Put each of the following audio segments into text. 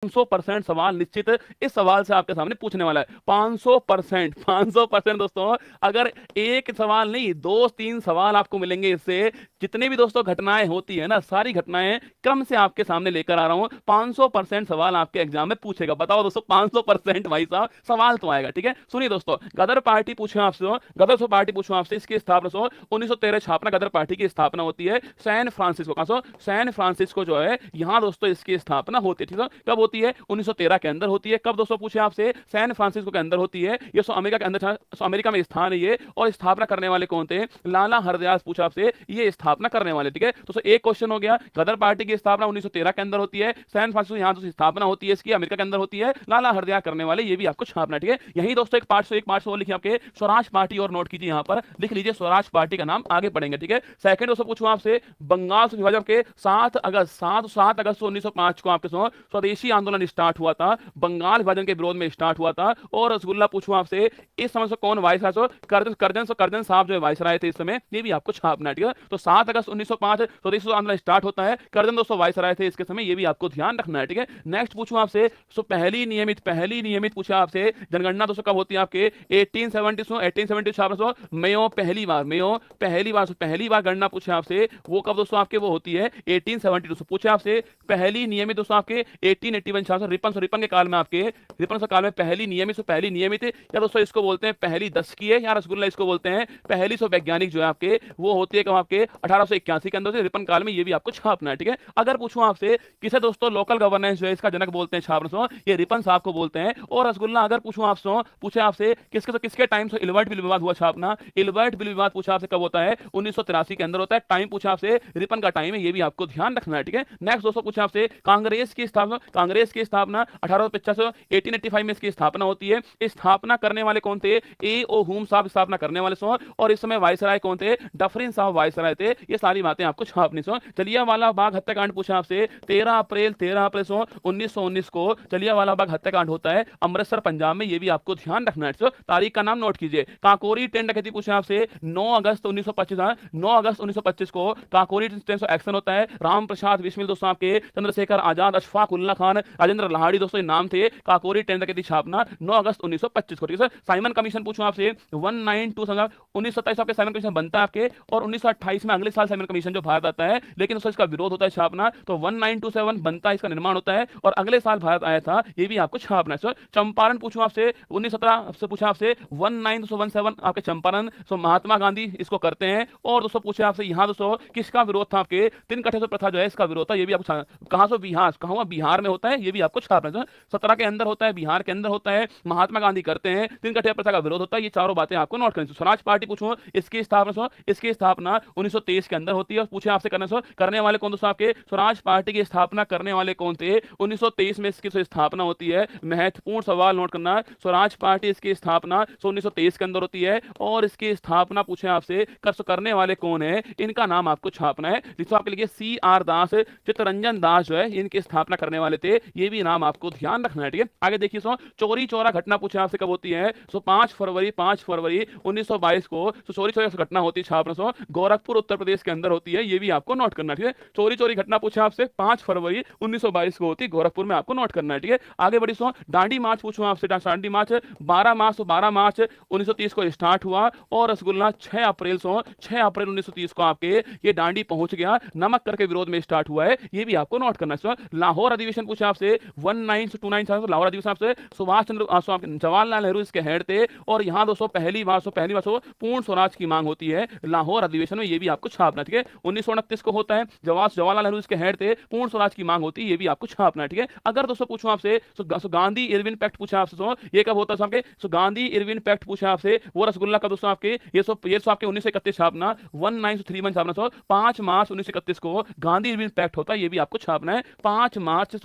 500% सवाल निश्चित इस सवाल से आपके सामने पूछने वाला है। 500%, 500% दोस्तों। अगर एक सवाल नहीं, दो तीन सवाल आपको मिलेंगे इससे। जितने भी दोस्तों घटनाएं होती है ना, सारी घटनाएं क्रम से आपके सामने लेकर आ रहा हूं। 500% सवाल आपके एग्जाम में पूछेगा। बताओ दोस्तों, 500% भाई साहब सवाल तो आएगा। ठीक है, सुनिए दोस्तों, गदर पार्टी पूछे आपसे, गदर पार्टी पूछो आपसे, इसकी स्थापना 1913 छापना गदर पार्टी की स्थापना होती है सैन फ्रांसिस्को का। सैन फ्रांसिस्को जो है यहाँ दोस्तों इसकी स्थापना होती है। ठीक है, कब होती है? 1913 के अंदर होती है। कब दोस्तों पूछे आपसे? सैन फ्रांसिस्को के अंदर होती है। ये अमेरिका के अंदर, अमेरिका में स्थान है ये। और स्थापना करने वाले कौन थे? लाला हरदयास पूछा आपसे, ये स्थापना करने वाले। ठीक है, तो एक क्वेश्चन हो गया। गदर पार्टी की स्थापना 1913 के अंदर होती है। सैन फ्रांसिस्को यहाँ तो स्थापना होती है इसकी, अमेरिका के अंदर होती है। लाला हरदयास करने वाले, ये भी आपको छापना। ठीक है, यही दोस्तों एक पार्ट से लिखिए आपके स्वराज पार्टी, और नोट कीजिए यहाँ पर लिख लीजिए स्वराज पार्टी का नाम, आगे पढ़ेंगे। ठीक है, सेकंड दोस्तों पूछूं आपसे, बंगाल से विभाजन के 7 अगस्त 1905 को आपके स्वदेशी आंदोलन स्टार्ट हुआ था, बंगाल विभाजन के विरोध में स्टार्ट हुआ था। और रसगुल्ला पूछूं आपसे, इस समय से कौन वायसराय? करजन साहब जो वायसराय थे इस समय, ये भी आपको छापना। ठीक है, तो 7 अगस्त 1905 स्वदेशी आंदोलन स्टार्ट होता है, करजन दोस्तों वायसराय थे इसके समय, ये भी आपको ध्यान रखना है। ठीक है, नेक्स्ट पूछूं आपसे, पहली नियमित पूछा आपसे जनगणना दोस्तों कब होती है आपके? 1870 छापना। मेयो पहली बार गणना पूछे आपसे, वो कब दोस्तों आपके? वो होती है 1872। पूछे आपसे पहली नियमित दोस्तों आपके 1881 छात्र रिपन के काल में, आपके रिपन के काल में पहली नियमित या दोस्तों इसको बोलते हैं पहली दशकीय, या रसगुल्ला इसको बोलते हैं पहली वैज्ञानिक जो है आपके, वो होती है कब? आपके 1881 के अंदर से रिपन काल में, ये भी आपको छापना है। ठीक है, अगर पूछूं आपसे किसे दोस्तों लोकल गवर्नेंस जो है इसका जनक बोलते हैं छापना, ये रिपन साहब को बोलते हैं। और रसगुल्ला अगर पूछूं आपसे, पूछे आपसे किसके टाइम से इल्बर्ट बिल विवाद हुआ छापना, इल्बर्ट बिल विवाद पूछा आपसे कब होता है? 1983 के अंदर होता है। टाइम पूछा आपसे, रिपन का टाइम है, ये भी आपको ध्यान रखना है। ठीक है, नेक्स्ट दोस्तों पूछा आपसे कांग्रेस की स्थापना 1885 में इसकी स्थापना होती है। स्थापना करने वाले कौन थे? ए ओ हुम साहब स्थापना करने वाले सो। और इस समय वायसराय कौन थे? डफरिन साहब वायसराय थे। ये सारी बातें आपको छापनी सो। जलियांवाला बाग हत्याकांड पूछा आपसे, 13 अप्रैल 1919 को जलियांवाला बाग हत्याकांड होता है अमृतसर पंजाब में, ये भी आपको ध्यान रखना है। तारीख का नाम नोट कीजिए। काकोरी ट्रेन डकैती पूछे आपसे, 9 अगस्त 1925 को काकोरी ट्रेन एक्शन होता है। राम प्रसाद बिस्मिल दोस्तों आपके, चंद्रशेखर आजाद, अशफाक उल्ला खान, राजेंद्र लाहाड़ी दोस्तों नाम थे। काकोरी ट्रेन डकैती छापना 9 अगस्त 1925 को। ठीक है, साइमन कमीशन पूछूं आपसे, 1927 आपके साइमन कमीशन बनता है आपके, और 1928 में अगले साल साइमन कमीशन जो भारत आता है, लेकिन उसका इसका विरोध होता है छापना, तो 1927 बनता है, इसका निर्माण होता है, और अगले साल भारत आया था, ये भी आपको छापना है। चंपारण पूछूं आपसे, 1917 से पूछा आपसे, 1917 आपके चंपारण महात्मा गांधी इसको करते हैं। और दोस्तों पूछे आपसे यहाँ दोस्तों किसका विरोध था? आपके तीन कठे प्रथा जो है इसका विरोध था, ये भी आपको कहां से? बिहार में होता है, ये भी आपको छापना। 17 के अंदर होता है, बिहार के अंदर होता है, महात्मा गांधी करते हैं, तीन कठे प्रथा का विरोध होता है। ये चारों बातें आपको नोट करनी। स्वराज पार्टी पूछूं, इसकी स्थापना 1923 के अंदर होती है। पूछे आपसे करने वाले कौन दोस्तों आपके? स्वराज पार्टी की स्थापना करने वाले कौन थे? 1923 में इसकी स्थापना होती है। महत्वपूर्ण सवाल नोट करना, स्वराज पार्टी इसकी स्थापना 1923 के अंदर होती है, और इसकी स्थापना पूछे आपसे करने वाले कौन है, इनका नाम आपको छापना है। जिसको आपके लिए CR दास, चित्तरंजन दास जो है इनकी स्थापना करने वाले थे, ये भी नाम आपको ध्यान रखना है। ठीक है, आगे देखिए चोरी चोरा घटना पूछे आपसे कब होती है? 5 फरवरी 1922 को चोरी चोरी घटना होती है छापना गोरखपुर उत्तर प्रदेश के अंदर होती है, ये भी आपको नोट करना है। ठीक है, चोरी घटना पूछे आपसे 5 फरवरी 1922 को होती है गोरखपुर में, आपको नोट करना है। ठीक है, आगे बढ़ी दांडी मार्च पूछूं आपसे, दांडी मार्च 12 मार्च 1930 को स्टार्ट हुआ, और रसगुल्ला 6 अप्रैल 1930 को आपके ये दांडी पहुंच गया, नमक कर के विरोध में स्टार्ट हुआ है, ये भी आपको नोट करना है। लाहौर अधिवेशन पूछे आपसे 1929 लाहौर अधिवेशन आपसे सुभाष चंद्र जवाहरलाल नेहरू इसके हेड थे, और यहाँ दोस्तों पहली बार पूर्ण स्वराज की मांग होती है लाहौर अधिवेशन में, ये भी आपको छापना। ठीक है, 1929 को होता है, जवाहरलाल नेहरू इसके हेड थे, पूर्ण स्वराज की मांग होती है, ये भी आपको छापना है। ठीक है, अगर दोस्तों पूछूं आपसे गांधी इरविन पैक्ट पूछा आपसे, ये कब होता है? गांधी इरविन पैक्ट पूछा आपसे, वो रसगुल्ला का दोस्तों आपके ये आपके 1931 छापना, 1931 छापना 5 मार्च 1931 को गांधी इरविन पैक्ट होता है, ये भी आपको छापना है। 5 मार्च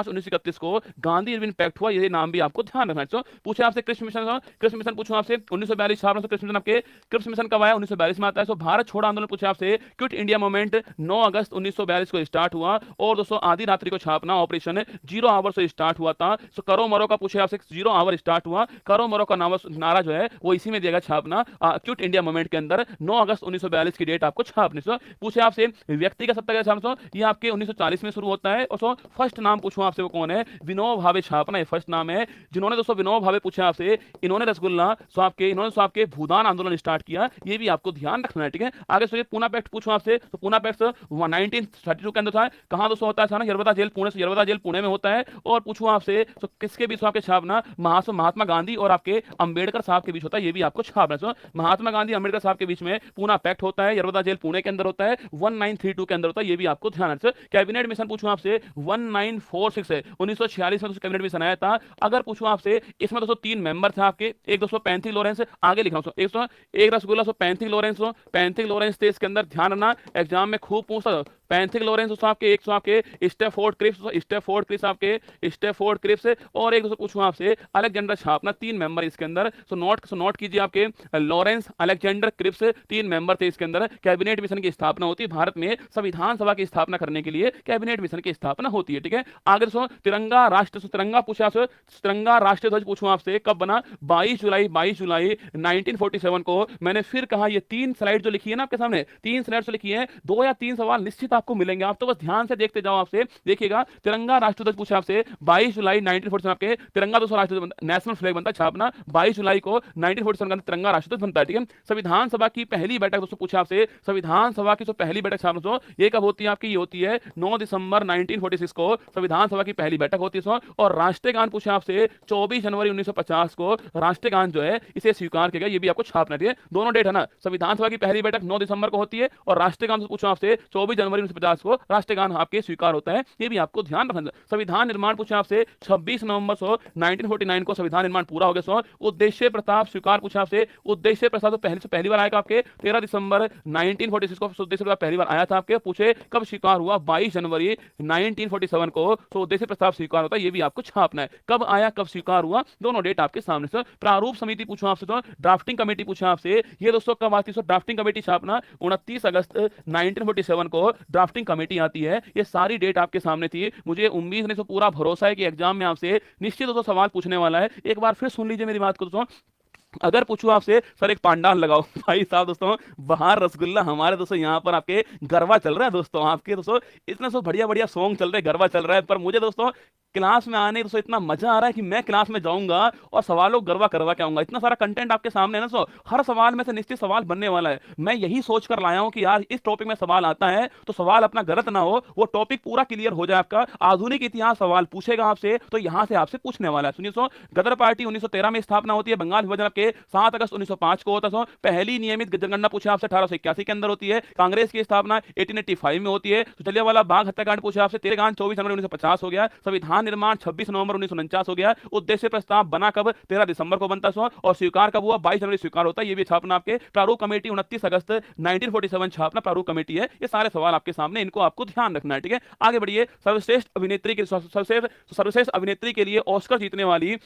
1931 को गांधी इरविन पैक्ट हुआ, ये नाम भी आपको ध्यान रखना है। पूछे आपसे कृषि मिशन पूछो आपसे 1942 छापना, कृषि मिशन आपके कृषि मिशन कब आया? 1942 में आता है। भारत छोड़ो आंदोलन पूछे आपसे, क्विट इंडिया मूवमेंट 9 अगस्त 1942 को स्टार्ट हुआ, और दोस्तों आधी रात्रि को छापना ऑपरेशन 0 आवर से स्टार्ट हुआ था। करो मरो का पूछे आपसे 0 आवर स्टार्ट हुआ, करो मरो का नारा जो है वो इसी में देगा छापना, क्विट इंडिया मूवमेंट के अंदर 9 अगस्त 1942 की डेट आपको छापनी। पूछे आपसे व्यक्तिगत सत्ता का छापना, ये आपके 1940 में शुरू होता है, और फर्स्ट नाम पूछूं आपसे वो कौन है? विनोबा भावे छापना, ये फर्स्ट नाम है जिन्होंने दोस्तों विनोबा भावे पूछे आपसे, इन्होंने रसगुल्ला इन्होंने आपके भूदान आंदोलन स्टार्ट किया, ये भी आपको ध्यान रखना है, ठीक है। आगे सोचिए पूना पैक्ट पूछूं आपसे, तो पूना पैक्ट 1932 के अंदर था, कहां दोस्तों होता है ना? यरवदा जेल पुणे से, यरवदा जेल पुणे में होता है। और पूछूं आपसे तो किसके बीच आपके छापना? महात्मा गांधी और आपके अंबेडकर साहब के बीच होता है, ये भी आपको छापना। महात्मा गांधी अंबेडकर साहब के बीच में पूना पैक्ट होता है, यरवदा जेल पुणे के अंदर होता है, 1932 के अंदर होता है, ये भी आपको ध्यान रखना। कैबिनेट मिशन पूछूं आपसे 1946 है, 1946 में कैबिनेट मिशन आया था। अगर पूछूं आपसे इसमें दोस्तों 3 मेंबर थे आपके, एक दोस्तों पैंथी लॉरेंस, आगे लिखा हूं एक रसगुल्ला पैंथी लॉरेंस थे इसके अंदर, ध्यान रखना एग्जाम में खूब पूछता। पैंथिक लॉरेंस दोस्तों आपके, एक आपके स्टेफोर्ड क्रिप्स और एक दोस्तों पूछूं आपसे अलेक्जेंडर छापना, 3 मेंबर इसके अंदर। सो नोट कीजिए आपके लॉरेंस अलेक्जेंडर क्रिप्स 3 मेंबर थे इसके अंदर। कैबिनेट मिशन की स्थापना होती है भारत में, संविधान सभा की स्थापना करने के लिए कैबिनेट मिशन की स्थापना होती है, ठीक है। आगे दोस्तों तिरंगा राष्ट्रीय ध्वज पूछूं आपसे कब बना? 22 जुलाई 1947 को। मैंने फिर कहा ये 3 स्लाइड जो लिखी है ना आपके सामने, 3 स्लाइड जो लिखी है, 2 या 3 सवाल निश्चित आपको मिलेंगे, आप तो बस ध्यान से देखते जाओ। आपसे देखिएगा तिरंगा राष्ट्रीय ध्वज पूछा आपसे 22 जुलाई 1947 आपके, तिरंगा दोस्तों राष्ट्रीय नेशनल फ्लैग बनता है छापना 22 जुलाई को 1947 का तिरंगा राष्ट्रीय ध्वज बनता है, ठीक है। संविधान सभा की पहली बैठक दोस्तों पूछा आपसे, संविधान सभा की जो पहली बैठक छापना दोस्तों ये कब होती है आपकी? ये होती है 9 दिसंबर 1946 को संविधान सभा की पहली बैठक होती है। और राष्ट्रीय गान पूछा आपसे 24 जनवरी 1950 को राष्ट्रीय गान जो है इसे स्वीकार किया गया, ये भी आपको छापना है, दोनों डेट है ना। संविधान सभा की पहली बैठक 9 दिसंबर को होती है और राष्ट्रीय गान पूछा आपसे 24 जनवरी 1950 को राष्ट्रीय गान आपके स्वीकार होता है, ये भी आपको ध्यान रखना। संविधान निर्माण पूछा आपसे 26 नवंबर 1949 को संविधान निर्माण पूरा हो गया। उद्देश्य प्रस्ताव स्वीकार पूछा आपसे, उद्देश्य प्रस्ताव तो पहली बार आएगा आपके 13 दिसंबर 1946 को उद्देश्य प्रस्ताव पहली बार आया था आपके। पूछे कब स्वीकार हुआ? 22 जनवरी 1947 को उद्देश्य प्रस्ताव स्वीकार होता है, ये भी आपको छापना है, कब आया कब स्वीकार हुआ, दोनों डेट आपके सामने। सर प्रारूप समिति पूछा आपसे, तो ड्राफ्टिंग कमेटी पूछा आपसे, ये दोस्तों कब आती है? ड्राफ्टिंग कमेटी छापना 29 अगस्त 1947 को ड्राफ्टिंग कमेटी आती है। ये सारी डेट आपके सामने थी। मुझे उम्मीद नहीं, तो पूरा भरोसा है कि एग्जाम में आपसे निश्चित दोस्तों सवाल पूछने वाला है। एक बार फिर सुन लीजिए मेरी बात को दोस्तों, अगर पूछूं आपसे सर एक पांडाल लगाओ भाई साहब दोस्तों, बाहर रसगुल्ला हमारे दोस्तों यहाँ पर आपके गरबा चल रहा है दोस्तों, आपके दोस्तों इतना सब बढ़िया बढ़िया सॉन्ग चल रहे हैं, गरबा चल रहा है, पर मुझे दोस्तों क्लास में आने दोस्तों इतना मजा आ रहा है कि मैं क्लास में जाऊंगा और सवालों गरबा करवा के आऊंगा। इतना सारा कंटेंट आपके सामने है ना, हर सवाल में से निश्चित सवाल बनने वाला है। मैं यही सोच कर लाया हूं कि यार इस टॉपिक में सवाल आता है तो सवाल अपना गलत ना हो, वो टॉपिक पूरा क्लियर हो जाए आपका। आधुनिक इतिहास सवाल पूछेगा आपसे तो यहां से आपसे पूछने वाला है। सुनिए गदर पार्टी 1913 में स्थापना होती है, बंगाल विभाजन आपके 7 अगस्त 1905 को होता है। पहली नियमित जनगणना पूछा आपसे 1881 के अंदर होती है। कांग्रेस की स्थापना 1885 में होती है। तो जलियांवाला बाग हत्याकांड पूछा आपसे 13 24 जनवरी 1950 हो गया। संविधान निर्माण 26 नवंबर 1949 हो गया। उद्देश्य प्रस्ताव बना कब? 13 दिसंबर को बनता है और स्वीकार कब हुआ? 22 जनवरी स्वीकार होता है। ये भी छापना आपके। प्रारूप कमेटी 29 अगस्त 1947 छापना प्रारूप कमेटी है। ये सारे सवाल आपके सामने, इनको आपको ध्यान रखना है, ठीक है। आगे बढ़िए। सर्वश्रेष्ठ अभिनेत्री के लिए ऑस्कर जीतने वाली